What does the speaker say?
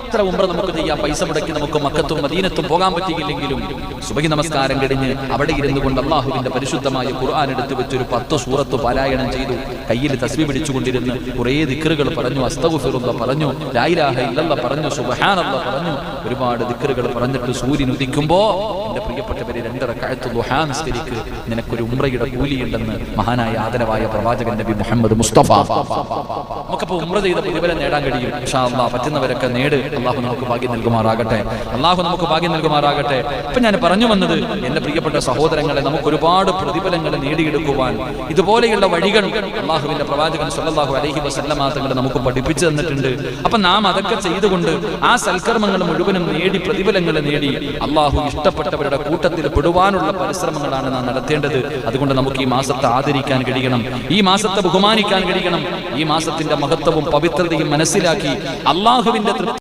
എത്ര ഉംറ നമുക്ക് ചെയ്യാം, പൈസ മുടക്കി നമുക്ക് മക്കത്തും മദീനത്തും പോകാൻ പറ്റിയില്ലെങ്കിലും സുബഹി നമസ്കാരം കഴിഞ്ഞ് അവിടെ ഇരുന്നു കൊണ്ട് അള്ളാഹുവിന്റെ പരിശുദ്ധമായ ഖുർആൻ എടുത്തു വെച്ചൊരു 10 സൂറത്ത് പാരായണം ചെയ്തു, കയ്യിൽ തസ്ബീഹ് പിടിച്ചുകൊണ്ടിരുന്ന് കുറേ ദിക്റുകൾ പറഞ്ഞു, അസ്തഗ്ഫിറുല്ലാഹ് പറഞ്ഞു, ലാ ഇലാഹ ഇല്ലല്ലാഹ് പറഞ്ഞു, സുബ്ഹാനല്ലാഹ് പറഞ്ഞു, ഒരുപാട് ദിക്റുകൾ പറഞ്ഞിട്ട് സൂര്യൻ ഉദിക്കുമ്പോ എന്റെ പ്രിയപ്പെട്ടവരെ 2 റക്അത്ത് ദുഹാ നിസ്കരിക്ക്, നിനക്കൊരു ഉംറയുടെ കൂലിയുണ്ടെന്ന് മഹാനായ ആദരവായ പ്രവാചകൻ നബി മുഹമ്മദ് മുസ്തഫ. നമുക്കപ്പോൾ ഉംറ ചെയ്ത പ്രതിഫലം നേടാൻ കഴിയും. ഇൻഷാ അല്ലാഹ് പറ്റുന്നവരൊക്കെ നേട്. അള്ളാഹു നമുക്ക് ഭാഗ്യം നൽകുമാറാകട്ടെ. അള്ളാഹു നമുക്ക് ഭാഗ്യം നൽകുമാറാകട്ടെ. ഇപ്പൊ ഞാൻ പറഞ്ഞു വന്നത്, എന്റെ പ്രിയപ്പെട്ട സഹോദരങ്ങളെ, നമുക്ക് ഒരുപാട് പ്രതിഫലങ്ങൾ നേടിയെടുക്കുവാൻ ഇതുപോലെയുള്ള വഴികൾ അള്ളാഹുവിന്റെ പ്രവാചകൻ സ്വല്ലല്ലാഹു അലൈഹി വസല്ലമ തങ്ങൾ നമുക്ക് പഠിപ്പിച്ചു തന്നിട്ടുണ്ട്. അപ്പൊ നാം അതൊക്കെ ചെയ്തുകൊണ്ട് ആ സൽക്കർമ്മങ്ങൾ മുഴുവനും നേടി പ്രതിഫലങ്ങൾ നേടി അള്ളാഹു ഇഷ്ടപ്പെട്ടവരുടെ കൂട്ടത്തിൽ പെടുവാനുള്ള പരിശ്രമങ്ങളാണ് നാം നടത്തേണ്ടത്. അതുകൊണ്ട് നമുക്ക് ഈ മാസത്തെ ആദരിക്കാൻ കഴിയണം, ഈ മാസത്തെ ബഹുമാനിക്കാൻ കഴിയണം, ഈ മാസത്തിന്റെ മഹത്വവും പവിത്രതയും മനസ്സിലാക്കി അള്ളാഹുവിന്റെ